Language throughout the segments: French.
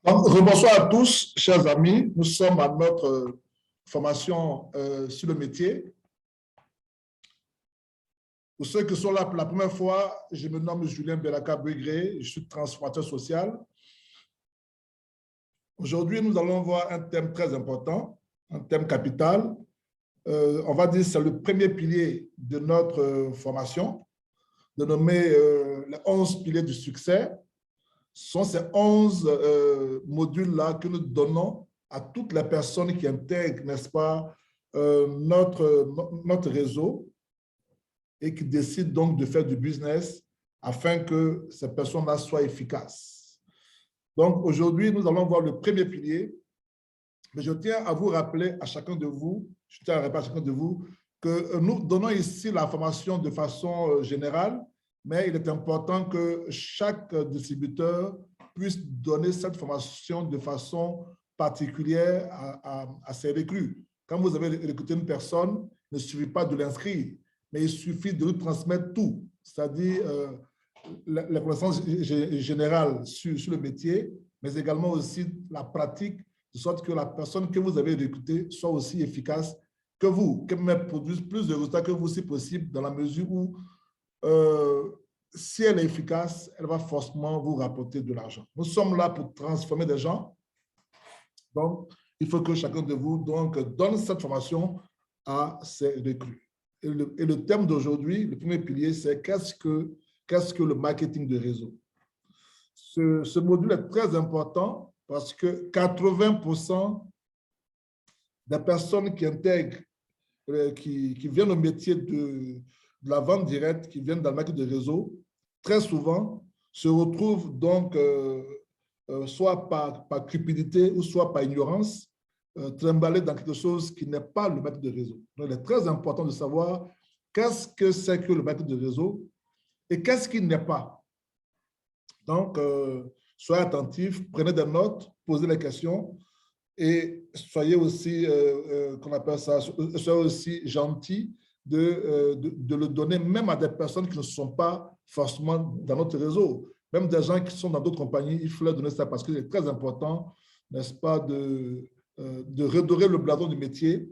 Donc, rebonsoir à tous, chers amis. Nous sommes à notre formation sur le métier. Pour ceux qui sont là pour la première fois, je me nomme Julien Belaka-Begré, je suis transformateur social. Aujourd'hui, nous allons voir un thème très important, un thème capital. On va dire que c'est le premier pilier de notre formation, dénommé les 11 piliers du succès. Ce sont ces 11 modules-là que nous donnons à toutes les personnes qui intègrent, n'est-ce pas, notre réseau et qui décident donc de faire du business afin que ces personnes-là soient efficaces. Donc, aujourd'hui, nous allons voir le premier pilier, mais je tiens à vous rappeler à chacun de vous, que nous donnons ici la formation de façon générale, mais il est important que chaque distributeur puisse donner cette formation de façon particulière à ses recrues. Quand vous avez recruté une personne, il ne suffit pas de l'inscrire, mais il suffit de lui transmettre tout, c'est-à-dire la connaissance générale sur le métier, mais également aussi la pratique, de sorte que la personne que vous avez recrutée soit aussi efficace que vous, qu'elle produise plus de résultats que vous si possible, dans la mesure où si elle est efficace, elle va forcément vous rapporter de l'argent. Nous sommes là pour transformer des gens. Donc, il faut que chacun de vous donc, donne cette formation à ses recrues. Et le thème d'aujourd'hui, le premier pilier, c'est qu'est-ce que le marketing de réseau? Ce module est très important parce que 80% des personnes qui intègrent, qui viennent au métier de la vente directe, qui viennent dans le marketing de réseau, très souvent se retrouvent donc soit par cupidité ou soit par ignorance, trimballés dans quelque chose qui n'est pas le marketing de réseau. Donc, il est très important de savoir qu'est-ce que c'est que le marketing de réseau et qu'est-ce qu'il n'est pas. Donc, soyez attentifs, prenez des notes, posez les questions et soyez aussi, qu'on appelle ça, soyez aussi gentils de le donner même à des personnes qui ne sont pas forcément dans notre réseau. Même des gens qui sont dans d'autres compagnies, il faut leur donner ça parce qu'il est très important, n'est-ce pas, de redorer le blason du métier.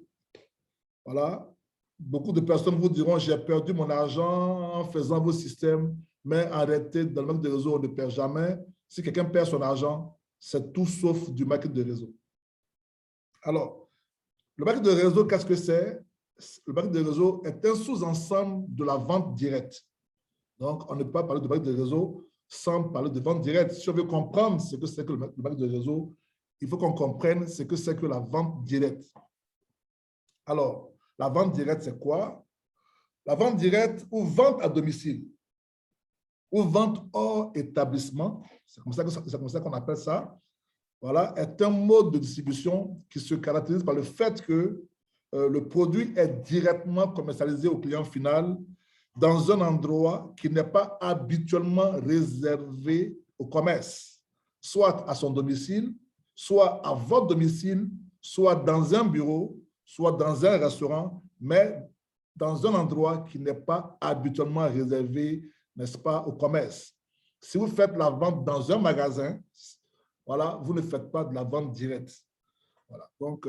Voilà. Beaucoup de personnes vous diront, j'ai perdu mon argent en faisant vos systèmes, mais arrêtez, dans le marketing de réseau, on ne perd jamais. Si quelqu'un perd son argent, c'est tout sauf du marketing de réseau. Alors, le marketing de réseau, qu'est-ce que c'est? Le marketing de réseau est un sous-ensemble de la vente directe. Donc, on ne peut pas parler de marketing de réseau sans parler de vente directe. Si on veut comprendre ce que c'est que le marketing de réseau, il faut qu'on comprenne ce que c'est que la vente directe. Alors, la vente directe, c'est quoi? La vente directe ou vente à domicile ou vente hors établissement, c'est comme ça qu'on appelle ça, voilà, est un mode de distribution qui se caractérise par le fait que le produit est directement commercialisé au client final dans un endroit qui n'est pas habituellement réservé au commerce, soit à son domicile, soit à votre domicile, soit dans un bureau, soit dans un restaurant, mais dans un endroit qui n'est pas habituellement réservé, n'est-ce pas, au commerce. Si vous faites la vente dans un magasin, voilà, vous ne faites pas de la vente directe. Voilà. Donc,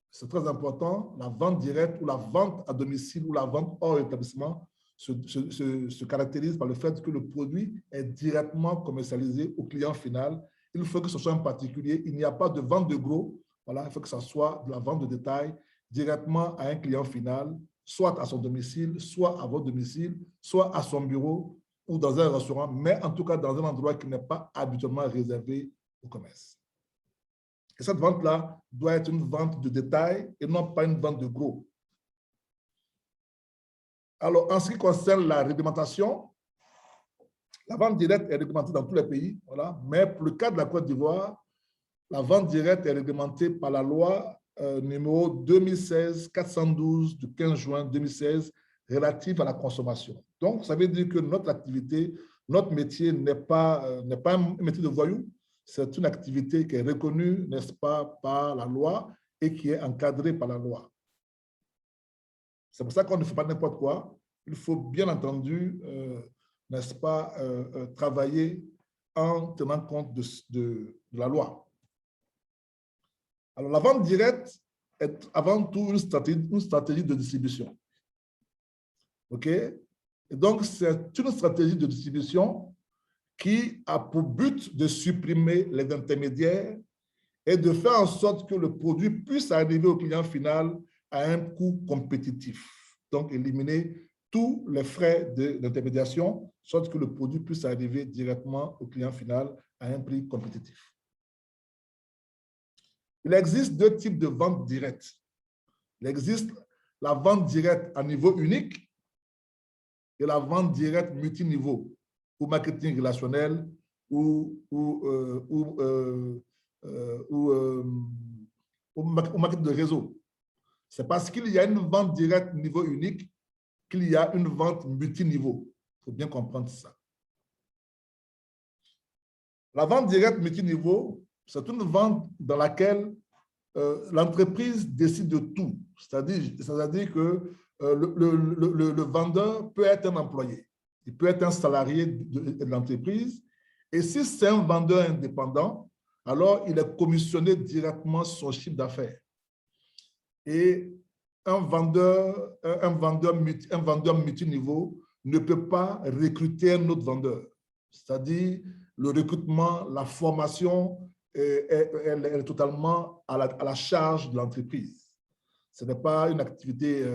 c'est très important. La vente directe ou la vente à domicile ou la vente hors établissement se caractérise par le fait que le produit est directement commercialisé au client final. Il faut que ce soit un particulier. Il n'y a pas de vente de gros. Voilà, il faut que ce soit de la vente de détail directement à un client final, soit à son domicile, soit à votre domicile, soit à son bureau ou dans un restaurant, mais en tout cas dans un endroit qui n'est pas habituellement réservé au commerce. Et cette vente-là doit être une vente de détail et non pas une vente de gros. Alors, en ce qui concerne la réglementation, la vente directe est réglementée dans tous les pays, voilà, mais pour le cas de la Côte d'Ivoire, la vente directe est réglementée par la loi numéro 2016-412 du 15 juin 2016 relative à la consommation. Donc, ça veut dire que notre activité, notre métier n'est pas un métier de voyou, c'est une activité qui est reconnue, n'est-ce pas, par la loi et qui est encadrée par la loi. C'est pour ça qu'on ne fait pas n'importe quoi. Il faut bien entendu, n'est-ce pas, travailler en tenant compte de la loi. Alors, la vente directe est avant tout une stratégie de distribution. OK? Et donc, c'est une stratégie de distribution qui a pour but de supprimer les intermédiaires et de faire en sorte que le produit puisse arriver au client final à un coût compétitif. Donc, éliminer tous les frais d'intermédiation, sorte que le produit puisse arriver directement au client final à un prix compétitif. Il existe deux types de vente directe. Il existe la vente directe à niveau unique et la vente directe multiniveau ou marketing relationnel ou marketing de réseau. C'est parce qu'il y a une vente directe niveau unique qu'il y a une vente multiniveau. Il faut bien comprendre ça. La vente directe multiniveau, c'est une vente dans laquelle l'entreprise décide de tout. C'est-à-dire que le vendeur peut être un employé, il peut être un salarié de l'entreprise. Et si c'est un vendeur indépendant, alors il est commissionné directement sur son chiffre d'affaires. Et un vendeur multiniveau ne peut pas recruter un autre vendeur. C'est-à-dire le recrutement, la formation, elle est totalement à la charge de l'entreprise. Ce n'est pas une activité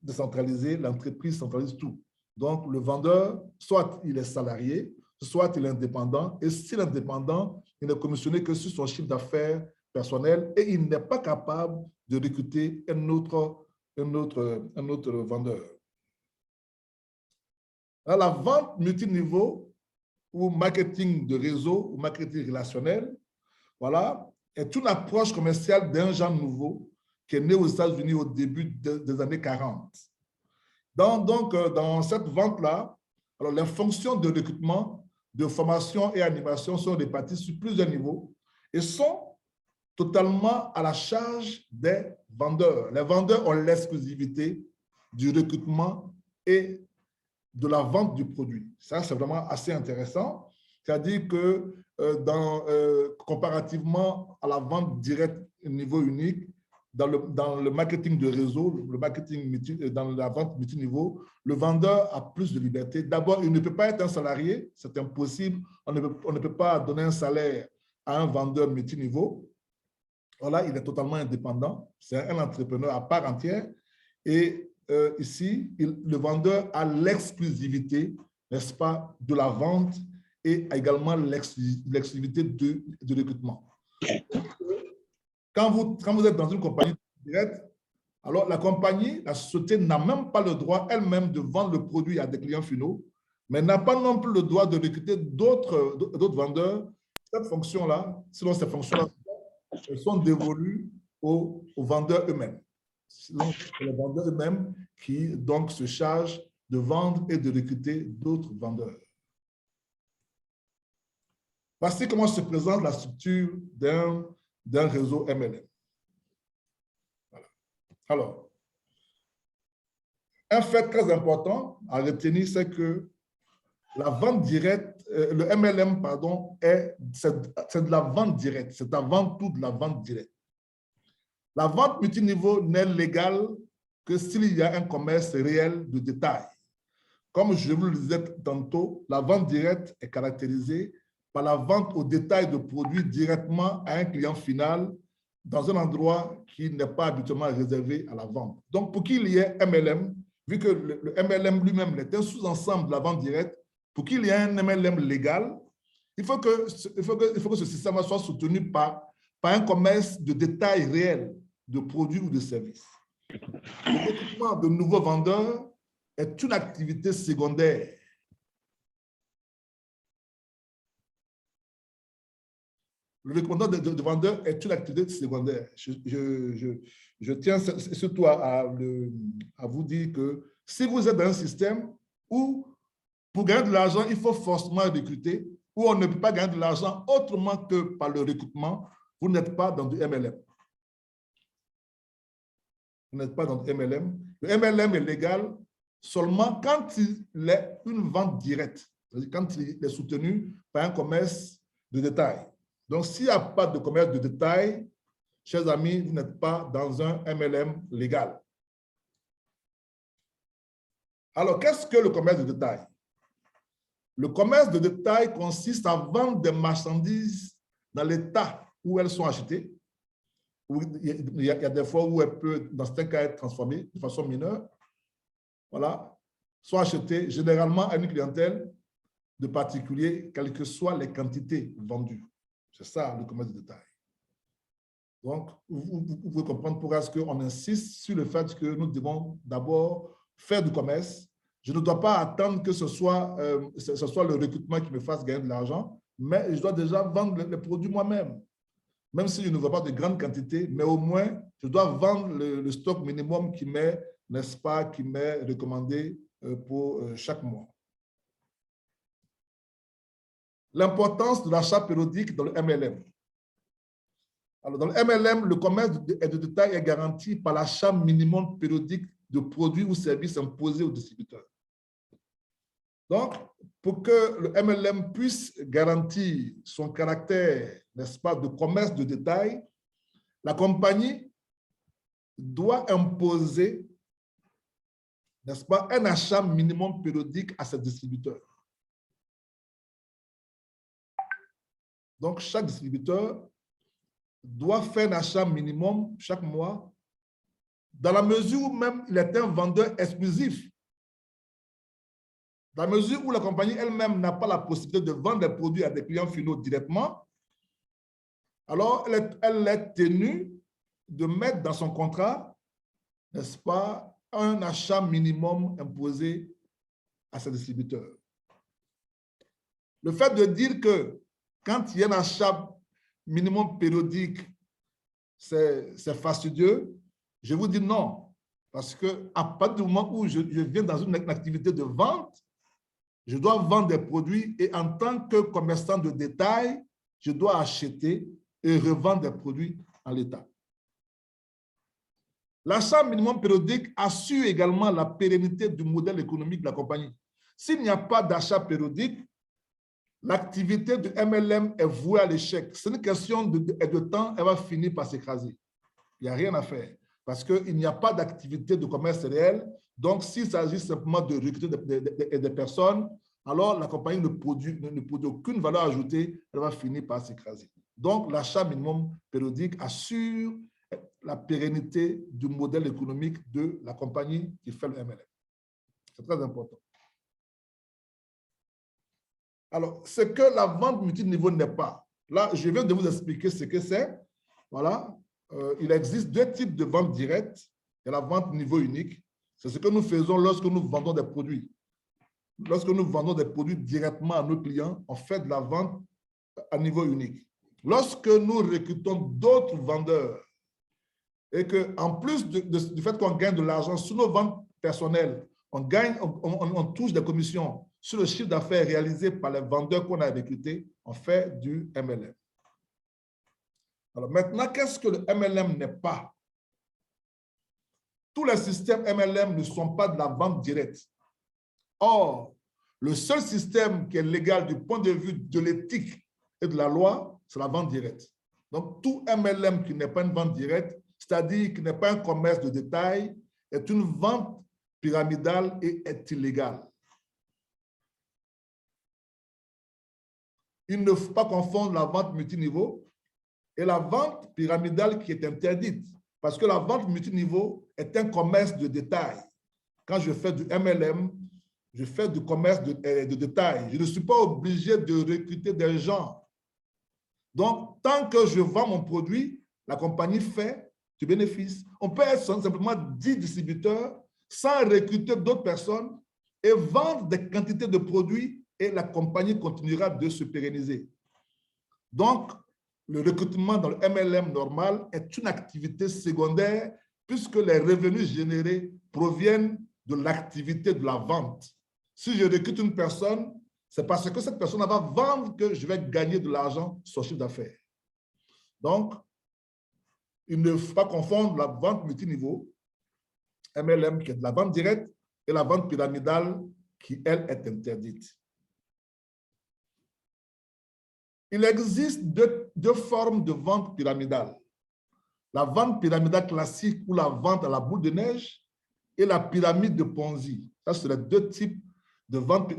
décentralisée, l'entreprise centralise tout. Donc, le vendeur, soit il est salarié, soit il est indépendant, et s'il est indépendant, il n'est commissionné que sur son chiffre d'affaires personnel et il n'est pas capable de recruter un autre vendeur. Alors, la vente multiniveau ou marketing de réseau ou marketing relationnel, voilà, est une approche commerciale d'un genre nouveau qui est né aux États-Unis au début des années 40. Donc, dans cette vente-là, alors les fonctions de recrutement, de formation et animation sont réparties sur plusieurs niveaux et sont totalement à la charge des vendeurs. Les vendeurs ont l'exclusivité du recrutement et de la vente du produit. Ça, c'est vraiment assez intéressant. C'est-à-dire que comparativement à la vente directe au niveau unique, dans le marketing de réseau, dans la vente multiniveau, le vendeur a plus de liberté. D'abord, il ne peut pas être un salarié, c'est impossible. On ne peut pas donner un salaire à un vendeur multiniveau. Voilà, il est totalement indépendant. C'est un entrepreneur à part entière. Et ici, le vendeur a l'exclusivité, n'est-ce pas, de la vente et également l'exclusivité de recrutement. Quand vous êtes dans une compagnie directe, alors la compagnie, la société n'a même pas le droit elle-même de vendre le produit à des clients finaux, mais n'a pas non plus le droit de recruter d'autres vendeurs. Cette fonction-là, sinon ces fonctions-là, elles sont dévolues aux vendeurs eux-mêmes. C'est les vendeurs eux-mêmes qui donc se chargent de vendre et de recruter d'autres vendeurs. Voici comment se présente la structure d'un réseau MLM. Voilà. Alors, un fait très important à retenir, c'est que la vente directe, le MLM, pardon, c'est de la vente directe. C'est avant tout de la vente directe. La vente multiniveau n'est légale que s'il y a un commerce réel de détail. Comme je vous le disais tantôt, la vente directe est caractérisée par la vente au détail de produits directement à un client final dans un endroit qui n'est pas habituellement réservé à la vente. Donc, pour qu'il y ait MLM, vu que le MLM lui-même est un sous-ensemble de la vente directe, pour qu'il y ait un MLM légal, il faut que ce système soit soutenu par un commerce de détail réel de produits ou de services. Le recrutement de nouveaux vendeurs est une activité secondaire. Le recrutement de vendeurs est une activité secondaire. Je tiens surtout à vous dire que si vous êtes dans un système où, pour gagner de l'argent, il faut forcément recruter, où on ne peut pas gagner de l'argent autrement que par le recrutement, vous n'êtes pas dans du MLM. Vous n'êtes pas dans du MLM. Le MLM est légal seulement quand il est une vente directe, c'est-à-dire quand il est soutenu par un commerce de détail. Donc, s'il n'y a pas de commerce de détail, chers amis, vous n'êtes pas dans un MLM légal. Alors, qu'est-ce que le commerce de détail? Le commerce de détail consiste à vendre des marchandises dans l'état où elles sont achetées. Il y a des fois où elles peuvent, dans certains cas, être transformées de façon mineure. Voilà, sont achetées généralement à une clientèle de particuliers, quelles que soient les quantités vendues. C'est ça le commerce de détail. Donc, vous pouvez comprendre pourquoi est-ce qu'on insiste sur le fait que nous devons d'abord faire du commerce. Je ne dois pas attendre que ce soit le recrutement qui me fasse gagner de l'argent, mais je dois déjà vendre les produits moi-même. Même si je ne veux pas de grandes quantités, mais au moins, je dois vendre le stock minimum qui m'est, n'est-ce pas, qui m'est recommandé pour chaque mois. L'importance de l'achat périodique dans le MLM. Alors, dans le MLM, le commerce de détail est garanti par l'achat minimum périodique de produits ou services imposés aux distributeurs. Donc, pour que le MLM puisse garantir son caractère, n'est-ce pas, de commerce de détail, la compagnie doit imposer, n'est-ce pas, un achat minimum périodique à ses distributeurs. Donc, chaque distributeur doit faire un achat minimum chaque mois, dans la mesure où même il est un vendeur exclusif. Dans la mesure où la compagnie elle-même n'a pas la possibilité de vendre des produits à des clients finaux directement, alors elle est tenue de mettre dans son contrat, n'est-ce pas, un achat minimum imposé à ses distributeurs. Le fait de dire que quand il y a un achat minimum périodique, c'est fastidieux, je vous dis non. Parce qu'à partir du moment où je viens dans une activité de vente, je dois vendre des produits et en tant que commerçant de détail, je dois acheter et revendre des produits en l'état. L'achat minimum périodique assure également la pérennité du modèle économique de la compagnie. S'il n'y a pas d'achat périodique, l'activité de MLM est vouée à l'échec. C'est une question de temps, elle va finir par s'écraser. Il n'y a rien à faire parce qu'il n'y a pas d'activité de commerce réel. Donc, s'il s'agit simplement de recruter des personnes, alors la compagnie ne produit aucune valeur ajoutée, elle va finir par s'écraser. Donc, l'achat minimum périodique assure la pérennité du modèle économique de la compagnie qui fait le MLM. C'est très important. Alors, ce que la vente multiniveau n'est pas. Là, je viens de vous expliquer ce que c'est. Voilà. Il existe deux types de vente directe et la vente niveau unique. C'est ce que nous faisons lorsque nous vendons des produits. Lorsque nous vendons des produits directement à nos clients, on fait de la vente à niveau unique. Lorsque nous recrutons d'autres vendeurs et qu'en plus du fait qu'on gagne de l'argent sur nos ventes personnelles, on touche des commissions sur le chiffre d'affaires réalisé par les vendeurs qu'on a recrutés, on fait du MLM. Alors maintenant, qu'est-ce que le MLM n'est pas? Tous les systèmes MLM ne sont pas de la vente directe. Or, le seul système qui est légal du point de vue de l'éthique et de la loi, c'est la vente directe. Donc, tout MLM qui n'est pas une vente directe, c'est-à-dire qui n'est pas un commerce de détail, est une vente pyramidale et est illégale. Il ne faut pas confondre la vente multiniveau et la vente pyramidale qui est interdite. Parce que la vente multiniveau est un commerce de détail. Quand je fais du MLM, je fais du commerce de détail. Je ne suis pas obligé de recruter des gens. Donc, tant que je vends mon produit, la compagnie fait du bénéfice. On peut être simplement 10 distributeurs sans recruter d'autres personnes et vendre des quantités de produits et la compagnie continuera de se pérenniser. Donc, le recrutement dans le MLM normal est une activité secondaire puisque les revenus générés proviennent de l'activité de la vente. Si je recrute une personne, c'est parce que cette personne va vendre que je vais gagner de l'argent sur son chiffre d'affaires. Donc, il ne faut pas confondre la vente multiniveau, MLM, qui est de la vente directe, et la vente pyramidale, qui, elle, est interdite. Il existe deux formes de vente pyramidale. La vente pyramidale classique ou la vente à la boule de neige et la pyramide de Ponzi. Ça, c'est les deux types de vente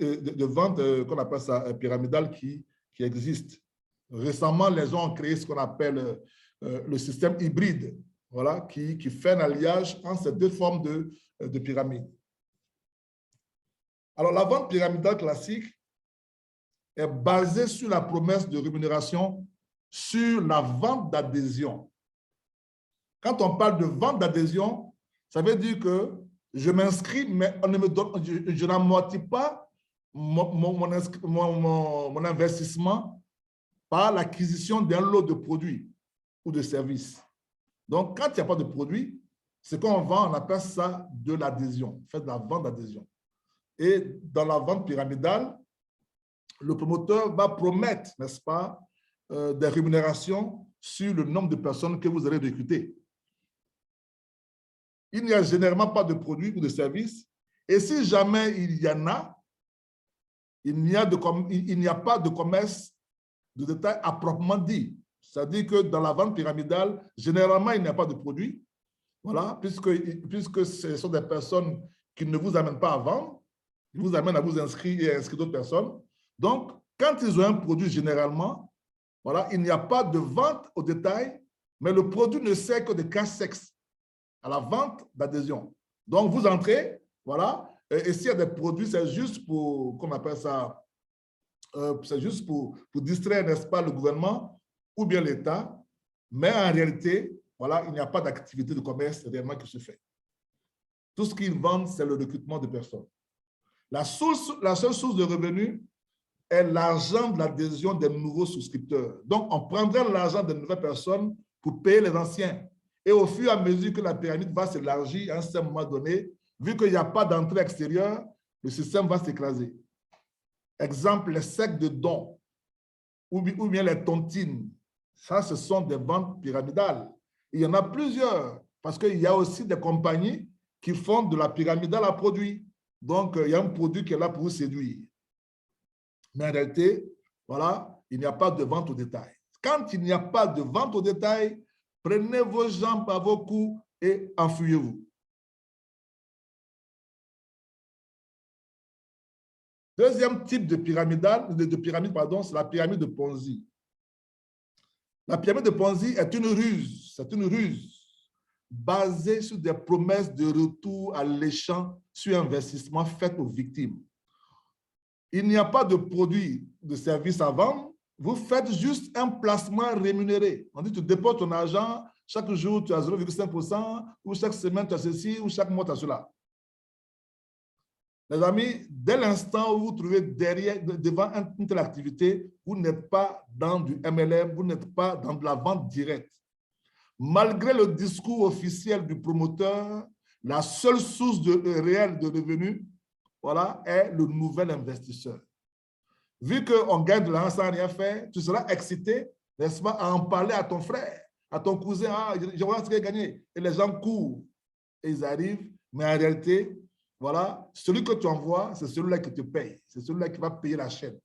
qu'on appelle ça pyramidale qui existent. Récemment, les gens ont créé ce qu'on appelle le système hybride, voilà, qui fait un alliage entre ces deux formes de pyramide. Alors, la vente pyramidale classique est basée sur la promesse de rémunération sur la vente d'adhésion. Quand on parle de vente d'adhésion, ça veut dire que je m'inscris, mais on ne me donne, je n'amortis pas mon investissement par l'acquisition d'un lot de produits ou de services. Donc, quand il n'y a pas de produit, ce qu'on vend, on appelle ça de l'adhésion, fait de la vente d'adhésion. Et dans la vente pyramidale, le promoteur va promettre, n'est-ce pas, des rémunérations sur le nombre de personnes que vous allez recruter. Il n'y a généralement pas de produits ou de services. Et si jamais il y en a, il n'y a pas de commerce de détail à proprement dit. C'est-à-dire que dans la vente pyramidale, généralement, il n'y a pas de produit. Voilà, puisque ce sont des personnes qui ne vous amènent pas à vendre, ils vous amènent à vous inscrire et à inscrire d'autres personnes. Donc, quand ils ont un produit, généralement, voilà, il n'y a pas de vente au détail, mais le produit ne sert que de casse-sexe à la vente d'adhésion. Donc, vous entrez, voilà, et s'il y a des produits, c'est juste pour, comment on appelle ça, c'est juste pour distraire, n'est-ce pas, le gouvernement ou bien l'État, mais en réalité, voilà, il n'y a pas d'activité de commerce réellement qui se fait. Tout ce qu'ils vendent, c'est le recrutement de personnes. La seule source de revenus est l'argent de l'adhésion des nouveaux souscripteurs. Donc, on prendrait l'argent des nouvelles personnes pour payer les anciens. Et au fur et à mesure que la pyramide va s'élargir, à un certain moment donné, vu qu'il n'y a pas d'entrée extérieure, le système va s'écraser. Exemple, les sacs de dons ou bien les tontines. Ça, ce sont des ventes pyramidales. Il y en a plusieurs parce qu'il y a aussi des compagnies qui font de la pyramidale à produit. Donc, il y a un produit qui est là pour vous séduire. Mais en réalité, voilà, il n'y a pas de vente au détail. Quand il n'y a pas de vente au détail, prenez vos jambes à vos coups et enfuyez-vous. Deuxième type de pyramide, c'est la pyramide de Ponzi. La pyramide de Ponzi est une ruse. C'est une ruse basée sur des promesses de retour alléchant sur investissement fait aux victimes. Il n'y a pas de produit, de service à vendre. Vous faites juste un placement rémunéré. On dit tu déposes ton argent, chaque jour tu as 0,5%, ou chaque semaine tu as ceci, ou chaque mois tu as cela. Les amis, dès l'instant où vous vous trouvez devant une telle activité, vous n'êtes pas dans du MLM, vous n'êtes pas dans de la vente directe. Malgré le discours officiel du promoteur, la seule source réelle de revenus, voilà, est le nouvel investisseur. Vu qu'on gagne de l'argent sans rien faire, tu seras excité, n'est-ce pas, à en parler à ton frère, à ton cousin. Ah, je vois ce qu'il a gagné. Et les gens courent et ils arrivent, mais en réalité, voilà, celui que tu envoies, c'est celui-là qui te paye. C'est celui-là qui va payer la chaîne.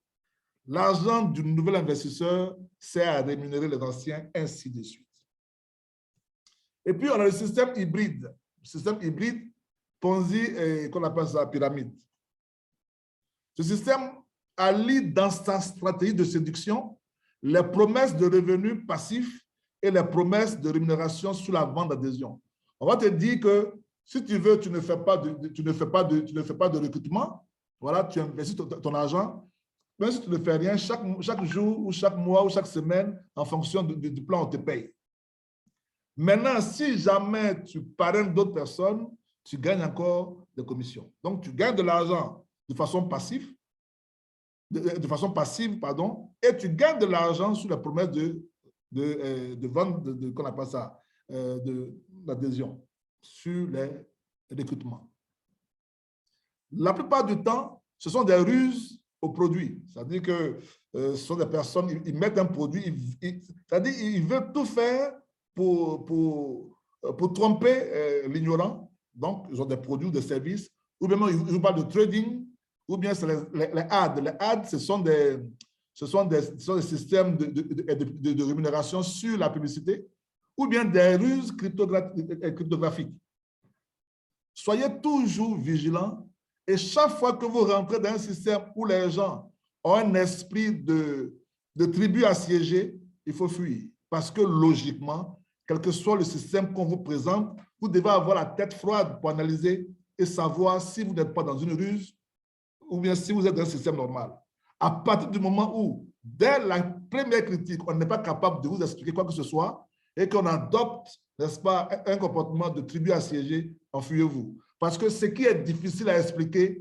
L'argent du nouvel investisseur sert à rémunérer les anciens, ainsi de suite. Et puis, on a le système hybride. Le système hybride, Ponzi, qu'on appelle ça pyramide. Ce système allie dans sa stratégie de séduction les promesses de revenus passifs et les promesses de rémunération sous la vente d'adhésion. On va te dire que si tu veux, tu ne fais pas de recrutement, voilà, tu investis ton argent, même si tu ne fais rien, chaque jour ou chaque mois ou chaque semaine, en fonction du plan, on te paye. Maintenant, si jamais tu parraines d'autres personnes, tu gagnes encore des commissions. Donc, tu gagnes de l'argent de façon passive, pardon, et tu gagnes de l'argent sous la promesse de vente, qu'on appelle ça, d'adhésion sur les recrutements. La plupart du temps, ce sont des ruses au produit. C'est-à-dire que ce sont des personnes, ils mettent un produit, c'est-à-dire qu'ils veulent tout faire pour tromper l'ignorant. Donc, ils ont des produits ou des services, ou bien ils vous parlent de trading, ou bien c'est les ads. Les ads, ce sont ce sont des systèmes de rémunération sur la publicité ou bien des ruses cryptographiques. Soyez toujours vigilants et chaque fois que vous rentrez dans un système où les gens ont un esprit de tribu assiégée, il faut fuir. Parce que logiquement, quel que soit le système qu'on vous présente, vous devez avoir la tête froide pour analyser et savoir si vous n'êtes pas dans une ruse ou bien si vous êtes dans un système normal. À partir du moment où, dès la première critique, on n'est pas capable de vous expliquer quoi que ce soit et qu'on adopte, n'est-ce pas, un comportement de tribu assiégée, enfuyez-vous. Parce que ce qui est difficile à expliquer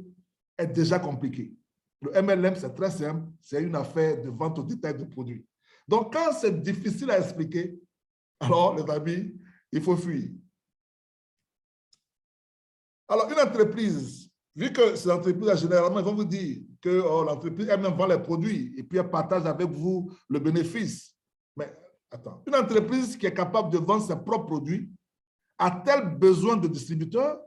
est déjà compliqué. Le MLM, c'est très simple, c'est une affaire de vente au détail de produits. Donc, quand c'est difficile à expliquer, alors, les amis, il faut fuir. Alors, une entreprise, vu que ces entreprises, généralement, ils vont vous dire que l'entreprise elle-même vend les produits et puis elle partage avec vous le bénéfice. Mais attends, une entreprise qui est capable de vendre ses propres produits a-t-elle besoin de distributeurs?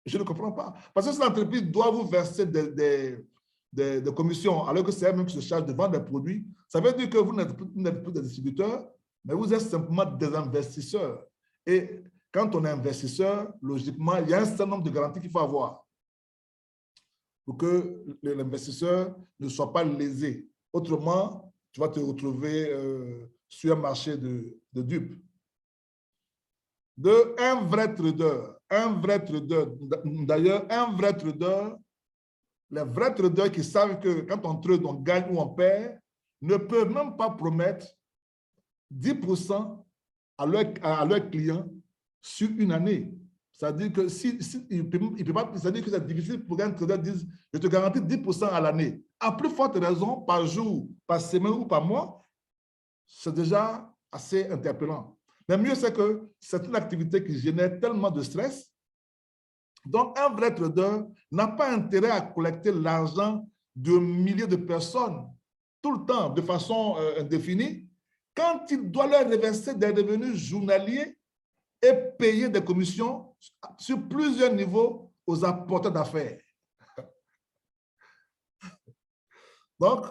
Je ne comprends pas. Parce que cette entreprise doit vous verser des commissions alors que c'est elle-même qui se charge de vendre des produits. Ça veut dire que vous n'êtes plus des distributeurs, mais vous êtes simplement des investisseurs. Et quand on est investisseur, logiquement, il y a un certain nombre de garanties qu'il faut avoir pour que l'investisseur ne soit pas lésé. Autrement, tu vas te retrouver sur un marché de dupes. Un vrai trader, d'ailleurs, un vrai trader, les vrais traders qui savent que quand on trade, on gagne ou on perd, ne peuvent même pas promettre 10% à leur client sur une année. C'est-à-dire que c'est-à-dire que c'est difficile pour un trader de dire je te garantis 10% à l'année. À plus forte raison, par jour, par semaine ou par mois, c'est déjà assez interpellant. Mais mieux, c'est que c'est une activité qui génère tellement de stress. Donc, un vrai trader n'a pas intérêt à collecter l'argent de milliers de personnes tout le temps, de façon indéfinie, quand il doit leur reverser des revenus journaliers et payer des commissions sur plusieurs niveaux aux apporteurs d'affaires. Donc,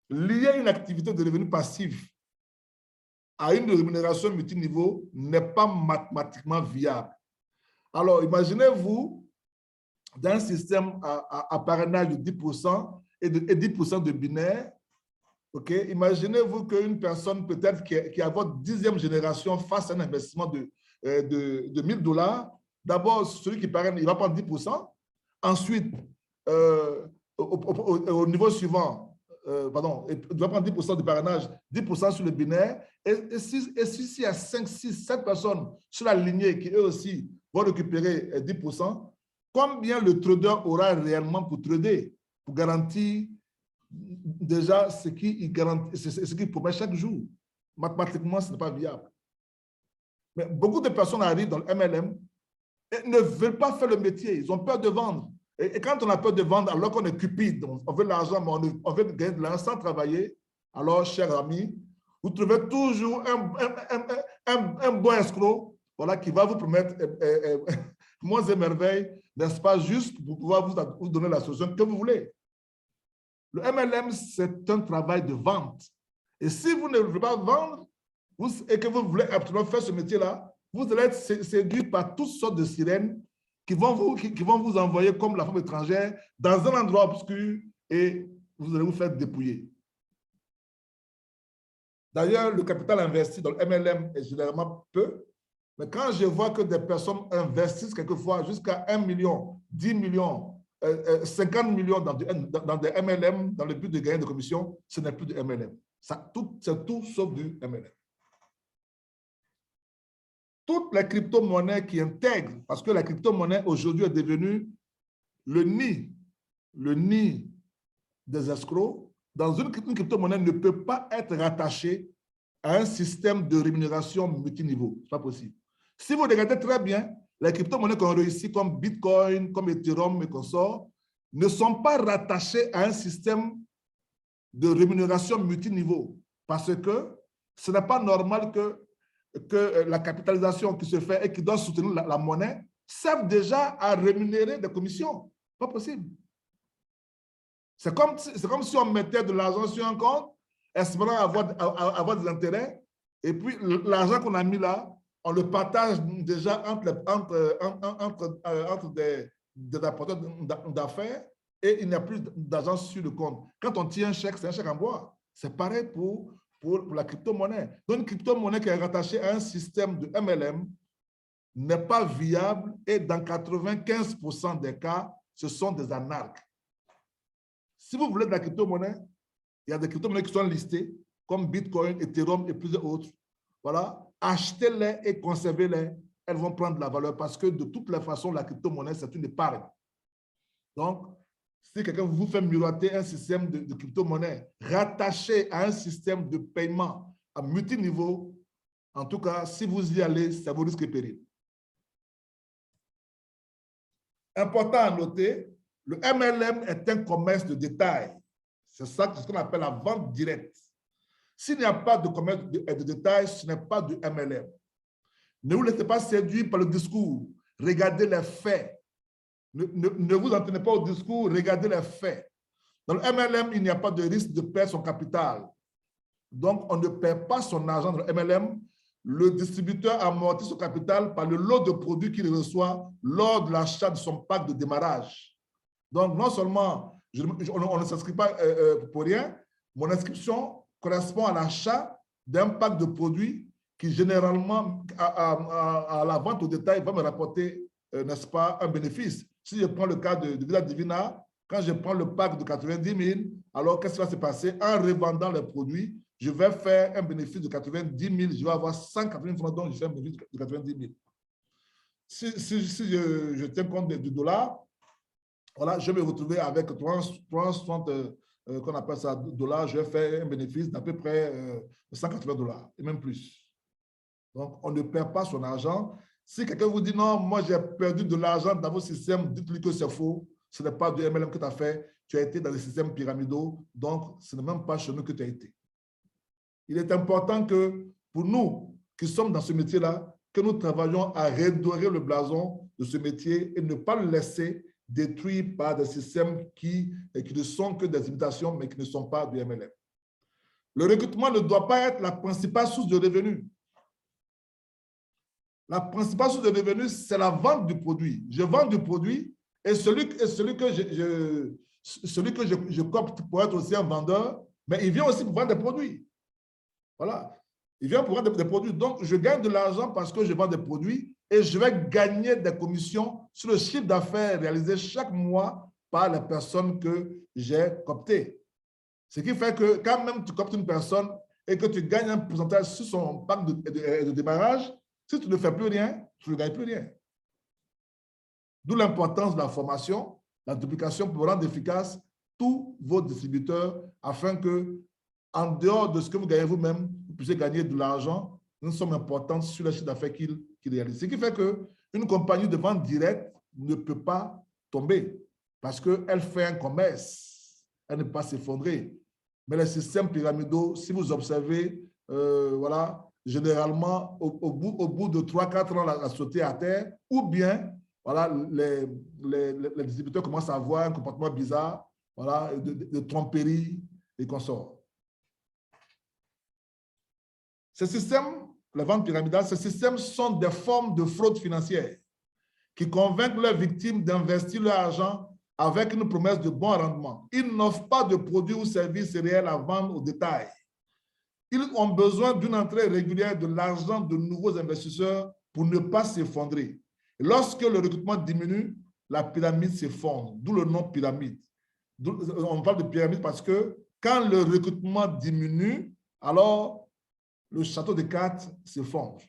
lier une activité de revenus passifs à une rémunération multiniveau n'est pas mathématiquement viable. Alors, imaginez-vous dans un système à parrainage de 10% et 10% de binaire. Okay? Imaginez-vous qu'une personne peut-être qui a votre 10e génération fasse un investissement de $1000. D'abord, celui qui parraine, il va prendre 10%. Ensuite, au niveau suivant, il va prendre 10% de parrainage, 10% sur le binaire. Et si il y a 5, 6, 7 personnes sur la lignée qui eux aussi vont récupérer 10%, combien le trader aura réellement pour trader, pour garantir déjà ce qu'il promet chaque jour? Mathématiquement, ce n'est pas viable. Mais beaucoup de personnes arrivent dans le MLM et ne veulent pas faire le métier. Ils ont peur de vendre. Et quand on a peur de vendre, alors qu'on est cupide, on veut l'argent, mais on veut gagner de l'argent sans travailler, alors, chers amis, vous trouvez toujours un bon escroc, voilà, qui va vous promettre moins et merveilles, n'est-ce pas, juste pour pouvoir vous donner la solution que vous voulez. Le MLM, c'est un travail de vente. Et si vous ne voulez pas vendre et que vous voulez absolument faire ce métier-là, vous allez être séduit par toutes sortes de sirènes qui vont vous envoyer comme la femme étrangère dans un endroit obscur et vous allez vous faire dépouiller. D'ailleurs, le capital investi dans le MLM est généralement peu, mais quand je vois que des personnes investissent quelquefois jusqu'à 1 million, 10 millions, 50 millions dans des MLM, dans le but de gagner des commissions, ce n'est plus du MLM. C'est tout sauf du MLM. Toutes les crypto-monnaies qui intègrent, parce que la crypto-monnaie aujourd'hui est devenue le nid des escrocs. Dans une crypto-monnaie ne peut pas être rattachée à un système de rémunération multiniveau. Ce n'est pas possible. Si vous regardez très bien, les crypto-monnaies qu'on réussit comme Bitcoin, comme Ethereum et consorts, ne sont pas rattachées à un système de rémunération multiniveau parce que ce n'est pas normal que la capitalisation qui se fait et qui doit soutenir la monnaie serve déjà à rémunérer des commissions. Pas possible. C'est comme si on mettait de l'argent sur un compte espérant avoir des intérêts. Et puis, l'argent qu'on a mis là, on le partage déjà entre des apporteurs d'affaires et il n'y a plus d'argent sur le compte. Quand on tient un chèque, c'est un chèque en bois. C'est pareil pour la crypto-monnaie. Donc, une crypto-monnaie qui est rattachée à un système de MLM n'est pas viable et dans 95% des cas, ce sont des anarques. Si vous voulez de la crypto-monnaie, il y a des crypto-monnaies qui sont listées, comme Bitcoin, Ethereum et plusieurs autres. Voilà, achetez-les et conservez-les. Elles vont prendre de la valeur parce que de toutes les façons, la crypto-monnaie, c'est une épargne. Donc, si quelqu'un vous fait miroiter un système de crypto-monnaie rattaché à un système de paiement à multiniveau, en tout cas, si vous y allez, ça vous risque de périr. Important à noter, le MLM est un commerce de détail. C'est ça ce qu'on appelle la vente directe. S'il n'y a pas de commerce de détail, ce n'est pas du MLM. Ne vous laissez pas séduire par le discours. Regardez les faits. Ne vous en tenez pas au discours, regardez les faits. Dans le MLM, il n'y a pas de risque de perdre son capital. Donc, on ne perd pas son argent dans le MLM. Le distributeur amortit son capital par le lot de produits qu'il reçoit lors de l'achat de son pack de démarrage. Donc, non seulement on ne s'inscrit pas pour rien, mon inscription correspond à l'achat d'un pack de produits qui, généralement, à la vente au détail, va me rapporter, n'est-ce pas, un bénéfice. Si je prends le cas de Villa Divina, quand je prends le pack de 90 000, alors qu'est-ce qui va se passer? En revendant les produits, je vais faire un bénéfice de 90 000, je vais avoir 180 000 francs, donc je fais un bénéfice de 90 000. Si je tiens compte du dollar, voilà, je vais me retrouver avec 360 qu'on appelle ça dollars, je vais faire un bénéfice d'à peu près 180 dollars et même plus. Donc, on ne perd pas son argent. Si quelqu'un vous dit non, moi j'ai perdu de l'argent dans vos systèmes, dites-lui que c'est faux. Ce n'est pas du MLM que tu as fait. Tu as été dans les systèmes pyramidaux, donc ce n'est même pas chez nous que tu as été. Il est important que pour nous qui sommes dans ce métier-là, que nous travaillions à redorer le blason de ce métier et ne pas le laisser détruit par des systèmes qui ne sont que des imitations, mais qui ne sont pas du MLM. Le recrutement ne doit pas être la principale source de revenus. La principale source de revenus, c'est la vente du produit. Je vends du produit et celui que je copte pour être aussi un vendeur, mais il vient aussi pour vendre des produits. Voilà. Il vient pour vendre des produits. Donc, je gagne de l'argent parce que je vends des produits et je vais gagner des commissions sur le chiffre d'affaires réalisé chaque mois par les personnes que j'ai coptées. Ce qui fait que quand même tu coptes une personne et que tu gagnes un pourcentage sur son pack de démarrage, si tu ne fais plus rien, tu ne gagnes plus rien. D'où l'importance de la formation, la duplication pour rendre efficace tous vos distributeurs afin que, en dehors de ce que vous gagnez vous-même, vous puissiez gagner de l'argent, une somme importante sur le chiffre d'affaires qu'il réalise. Ce qui fait qu'une compagnie de vente directe ne peut pas tomber parce qu'elle fait un commerce, elle ne peut pas s'effondrer. Mais les systèmes pyramidaux, si vous observez, voilà, généralement, au bout de 3-4 ans, la sauter à terre, ou bien voilà, les distributeurs commencent à avoir un comportement bizarre, voilà, de tromperie et consorts. Ces systèmes, les ventes pyramidales, ces systèmes sont des formes de fraude financière qui convainquent leurs victimes d'investir leur argent avec une promesse de bon rendement. Ils n'offrent pas de produits ou services réels à vendre au détail. Ils ont besoin d'une entrée régulière de l'argent de nouveaux investisseurs pour ne pas s'effondrer. Lorsque le recrutement diminue, la pyramide s'effondre, d'où le nom pyramide. On parle de pyramide parce que quand le recrutement diminue, alors le château de cartes s'effondre.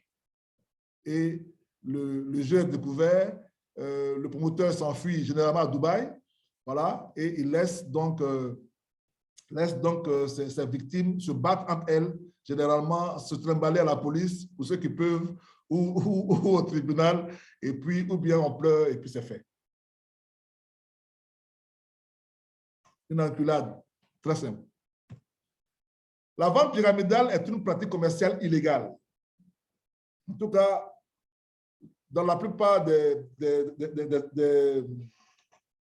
Et le jeu est découvert, le promoteur s'enfuit généralement à Dubaï, voilà, et il laisse donc ces victimes se battre entre elles, généralement se trimballer à la police pour ceux qui peuvent, ou au tribunal, et puis, ou bien on pleure et puis c'est fait. Une enculade, très simple. La vente pyramidale est une pratique commerciale illégale. En tout cas, dans la plupart des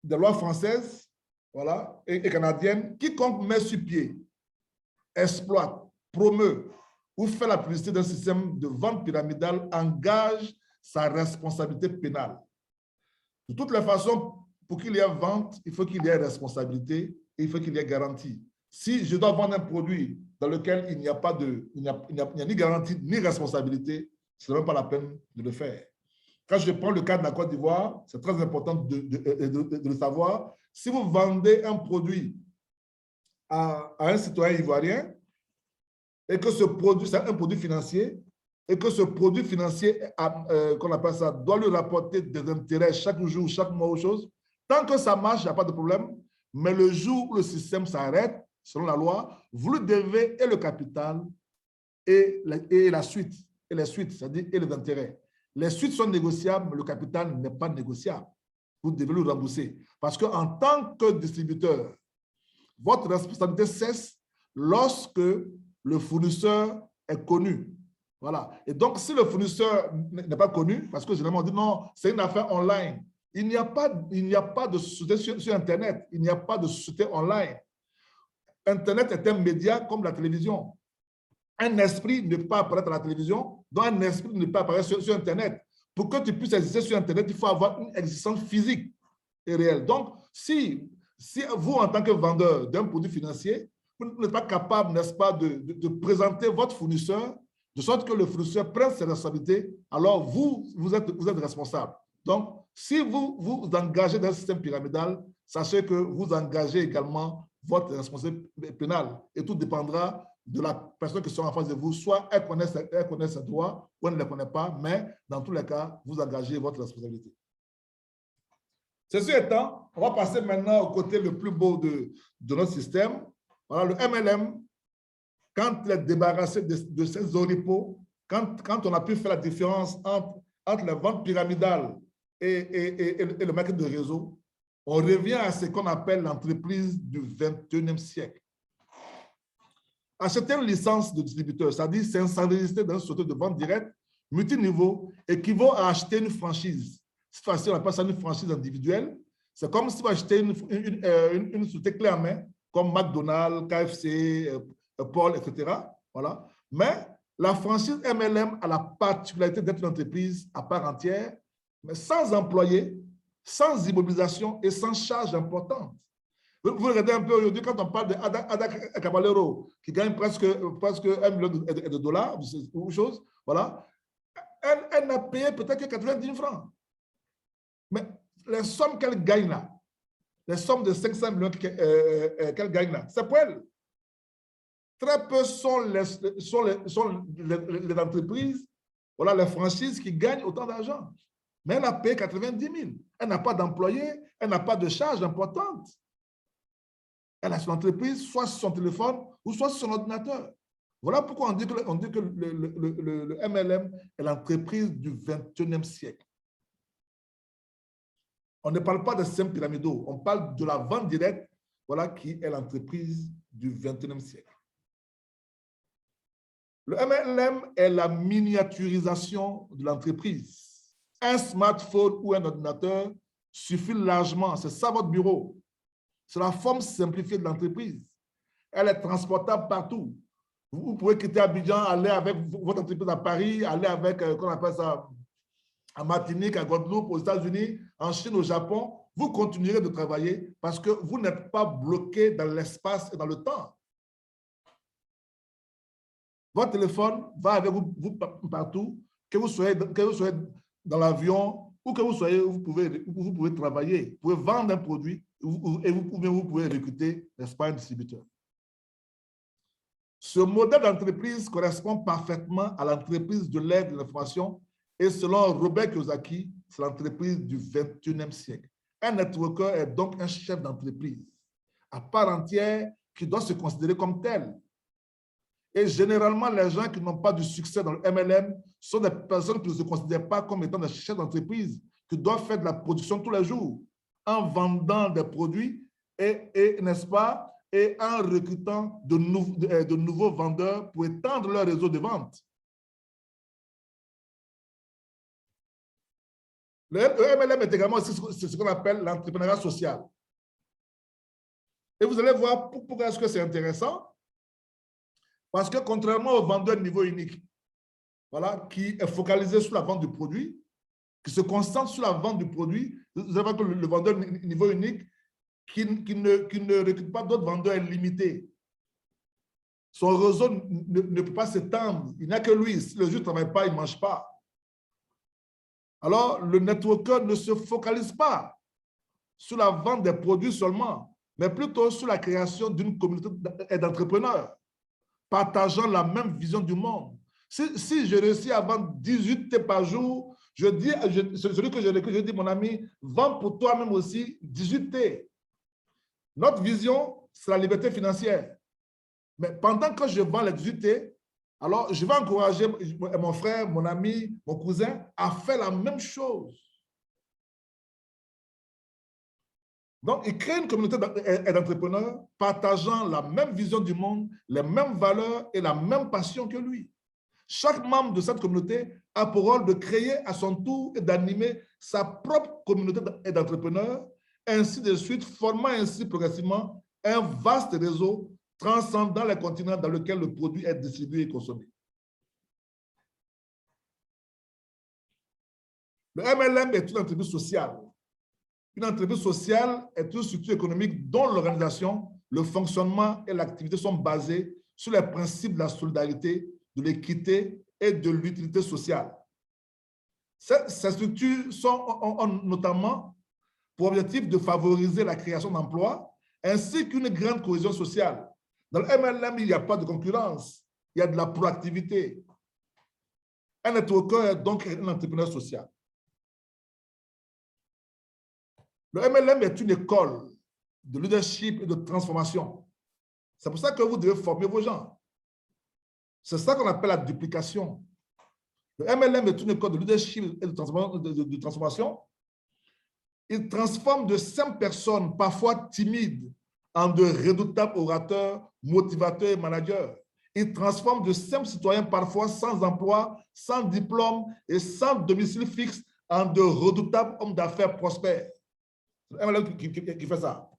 lois françaises, voilà, et canadiennes, quiconque met sur pied exploite, promeut ou fait la publicité d'un système de vente pyramidale engage sa responsabilité pénale. De toutes les façons, pour qu'il y ait vente, il faut qu'il y ait responsabilité et il faut qu'il y ait garantie. Si je dois vendre un produit dans lequel il n'y a ni garantie ni responsabilité, ce n'est même pas la peine de le faire. Quand je prends le cas de la Côte d'Ivoire, c'est très important de le savoir. Si vous vendez un produit à un citoyen ivoirien et que ce produit, c'est un produit financier, et que ce produit financier, qu'on appelle ça, doit lui rapporter des intérêts chaque jour, chaque mois ou chose, tant que ça marche, il n'y a pas de problème. Mais le jour où le système s'arrête, selon la loi, vous lui devez et le capital et la suite, et les suites, c'est-à-dire et les intérêts. Les suites sont négociables, mais le capital n'est pas négociable. Vous devez le rembourser. Parce qu'en tant que distributeur, votre responsabilité cesse lorsque le fournisseur est connu. Voilà. Et donc, si le fournisseur n'est pas connu, parce que généralement on dit non, c'est une affaire online. Il n'y a pas de société sur Internet. Il n'y a pas de société online. Internet est un média comme la télévision. Un esprit ne peut pas apparaître à la télévision, donc un esprit ne peut pas apparaître sur Internet. Pour que tu puisses exister sur Internet, il faut avoir une existence physique et réelle. Donc, si vous, en tant que vendeur d'un produit financier, vous n'êtes pas capable, n'est-ce pas, de présenter votre fournisseur, de sorte que le fournisseur prenne ses responsabilités, alors vous êtes responsable. Donc, si vous vous engagez dans un système pyramidal, sachez que vous engagez également votre responsabilité pénale et tout dépendra de la personne qui sera en face de vous. Soit elle connaît ses droits ou elle ne les connaît pas, mais dans tous les cas, vous engagez votre responsabilité. Ceci étant, on va passer maintenant au côté le plus beau de notre système. Voilà, le MLM, quand il est débarrassé de ses oripeaux, quand on a pu faire la différence entre la vente pyramidale et le marketing de réseau, on revient à ce qu'on appelle l'entreprise du 21e siècle. Acheter une licence de distributeur, c'est-à-dire s'enregistrer dans une société de vente directe, multiniveau, équivaut à acheter une franchise. Cette fois-ci, on appelle ça une franchise individuelle. C'est comme si vous achetez une société clé en main, comme McDonald's, KFC, Paul, etc. Voilà. Mais la franchise MLM a la particularité d'être une entreprise à part entière, mais sans employés, sans immobilisation et sans charge importante. Vous regardez un peu aujourd'hui, quand on parle d'Ada Caballero, qui gagne presque 1 million de dollars ou chose, voilà, elle n'a payé peut-être que 90 000 francs. Mais les sommes qu'elle gagne là, les sommes de 500 millions qu'elle gagne là, c'est pour elle. Très peu sont les entreprises, voilà, les franchises qui gagnent autant d'argent. Mais elle a payé 90 000. Elle n'a pas d'employés, elle n'a pas de charges importantes. Elle a son entreprise, soit sur son téléphone ou soit sur son ordinateur. Voilà pourquoi on dit que le MLM est l'entreprise du 21e siècle. On ne parle pas de systèmes pyramidaux, on parle de la vente directe, voilà qui est l'entreprise du 21e siècle. Le MLM est la miniaturisation de l'entreprise. Un smartphone ou un ordinateur suffit largement, c'est ça votre bureau. C'est la forme simplifiée de l'entreprise. Elle est transportable partout. Vous pouvez quitter Abidjan, aller avec votre entreprise à Paris, aller avec, qu'on appelle ça, à Martinique, à Guadeloupe, aux États-Unis, en Chine, au Japon. Vous continuerez de travailler parce que vous n'êtes pas bloqué dans l'espace et dans le temps. Votre téléphone va avec vous partout, que vous soyez dans l'avion ou que vous soyez, vous pouvez travailler, vous pouvez vendre un produit et vous pouvez recruter, n'est-ce pas, un distributeur. Ce modèle d'entreprise correspond parfaitement à l'entreprise de l'aide de l'information et selon Robert Kiyosaki, c'est l'entreprise du 21e siècle. Un networker est donc un chef d'entreprise à part entière qui doit se considérer comme tel. Et généralement, les gens qui n'ont pas de succès dans le MLM sont des personnes qui ne se considèrent pas comme étant des chefs d'entreprise, qui doivent faire de la production tous les jours en vendant des produits et n'est-ce pas, et en recrutant de nouveaux vendeurs pour étendre leur réseau de vente. Le MLM est également ce qu'on appelle l'entrepreneuriat social. Et vous allez voir pourquoi est-ce que c'est intéressant. Parce que contrairement au vendeur niveau unique, voilà, qui est focalisé sur la vente du produit, qui se concentre sur la vente du produit, vous allez voir que le vendeur niveau unique qui ne recrute pas d'autres vendeurs limités. Son réseau ne peut pas s'étendre. Il n'y a que lui. Si le jour ne travaille pas, il ne mange pas. Alors, le networker ne se focalise pas sur la vente des produits seulement, mais plutôt sur la création d'une communauté d'entrepreneurs partageant la même vision du monde. Si je réussis à vendre 18 thés par jour, celui que je recrute, je dis, mon ami, vends pour toi-même aussi 18 thés. Notre vision, c'est la liberté financière. Mais pendant que je vends les 18 thés, alors je vais encourager mon frère, mon ami, mon cousin à faire la même chose. Donc, il crée une communauté d'entrepreneurs partageant la même vision du monde, les mêmes valeurs et la même passion que lui. Chaque membre de cette communauté a pour rôle de créer à son tour et d'animer sa propre communauté d'entrepreneurs, ainsi de suite, formant ainsi progressivement un vaste réseau transcendant les continents dans lequel le produit est distribué et consommé. Le MLM est une entreprise sociale. Une entreprise sociale est une structure économique dont l'organisation, le fonctionnement et l'activité sont basés sur les principes de la solidarité, de l'équité et de l'utilité sociale. Ces structures ont notamment pour objectif de favoriser la création d'emplois ainsi qu'une grande cohésion sociale. Dans le MLM, il n'y a pas de concurrence, il y a de la proactivité. Un networker est donc un entrepreneur social. Le MLM est une école de leadership et de transformation. C'est pour ça que vous devez former vos gens. C'est ça qu'on appelle la duplication. Le MLM est une école de leadership et de transformation. Il transforme de simples personnes, parfois timides, en de redoutables orateurs, motivateurs et managers. Il transforme de simples citoyens, parfois sans emploi, sans diplôme et sans domicile fixe, en de redoutables hommes d'affaires prospères. C'est un MLM qui fait ça.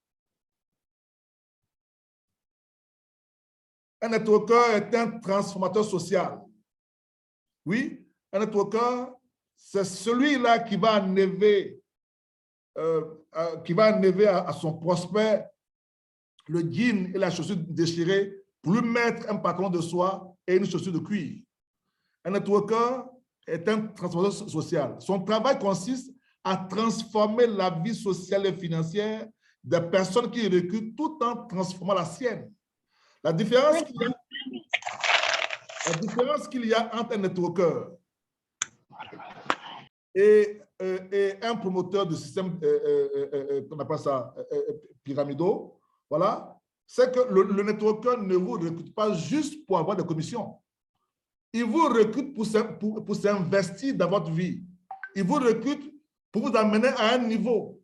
Un networker est un transformateur social. Oui, un networker, c'est celui-là qui va enlever à son prospect le jean et la chaussure déchirée pour lui mettre un pantalon de soie et une chaussure de cuir. Un networker est un transformateur social. Son travail consiste à transformer la vie sociale et financière des personnes qui recrutent tout en transformant la sienne. La différence qu'il y a entre un networker et un promoteur de systèmes, on appelle ça pyramidaux, voilà, c'est que le networker ne vous recrute pas juste pour avoir des commissions. Il vous recrute pour s'investir dans votre vie. Il vous recrute pour vous amener à un niveau.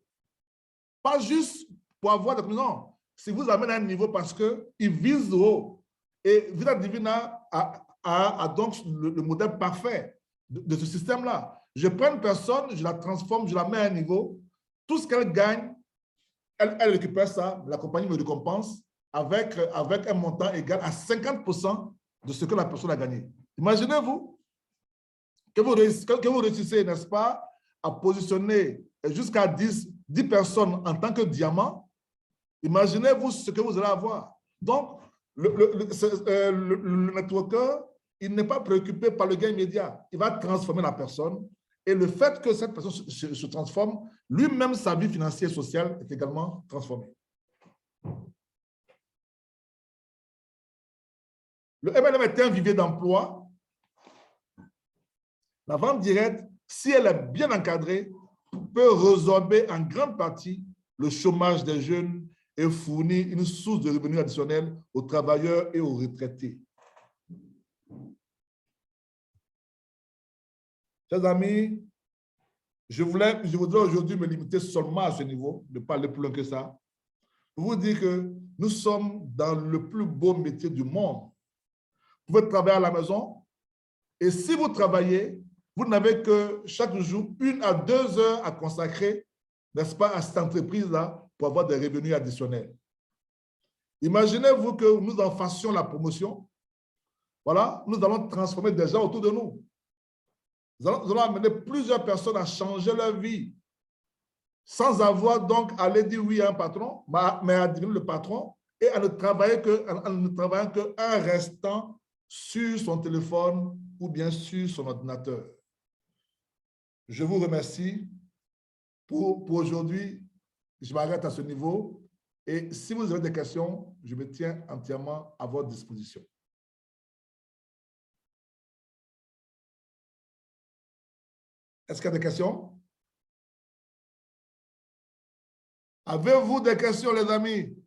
Pas juste pour avoir des commissions. Si vous amenez à un niveau parce qu'il vise haut. Et Vida Divina a donc le modèle parfait de ce système-là. Je prends une personne, je la transforme, je la mets à un niveau. Tout ce qu'elle gagne, elle récupère ça, la compagnie me récompense avec un montant égal à 50% de ce que la personne a gagné. Imaginez-vous que vous réussissez, n'est-ce pas, à positionner jusqu'à 10 personnes en tant que diamant. Imaginez-vous ce que vous allez avoir. Donc, le networker, il n'est pas préoccupé par le gain immédiat. Il va transformer la personne. Et le fait que cette personne se transforme, lui-même, sa vie financière et sociale est également transformée. Le MLM est un vivier d'emploi. La vente directe, si elle est bien encadrée, peut résorber en grande partie le chômage des jeunes et fournir une source de revenus additionnels aux travailleurs et aux retraités. Chers amis, je voudrais aujourd'hui me limiter seulement à ce niveau, ne pas aller plus loin que ça, pour vous dire que nous sommes dans le plus beau métier du monde. Vous pouvez travailler à la maison et si vous travaillez, vous n'avez que chaque jour 1 à 2 heures à consacrer, n'est-ce pas, à cette entreprise-là pour avoir des revenus additionnels. Imaginez-vous que nous en fassions la promotion voilà, nous allons transformer des gens autour de nous. Nous allons amener plusieurs personnes à changer leur vie sans avoir donc à aller dire oui à un patron, mais à devenir le patron et à ne travailler qu'un restant sur son téléphone ou bien sur son ordinateur. Je vous remercie pour aujourd'hui. Je m'arrête à ce niveau. Et si vous avez des questions, je me tiens entièrement à votre disposition. Est-ce qu'il y a des questions? Avez-vous des questions, les amis?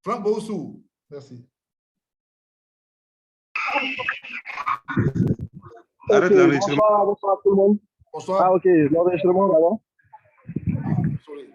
Franck Boussou, merci. Arrête l'enregistrement. Bonsoir tout le monde. Bonsoir. Ah, ok, l'enregistrement d'abord. Désolé.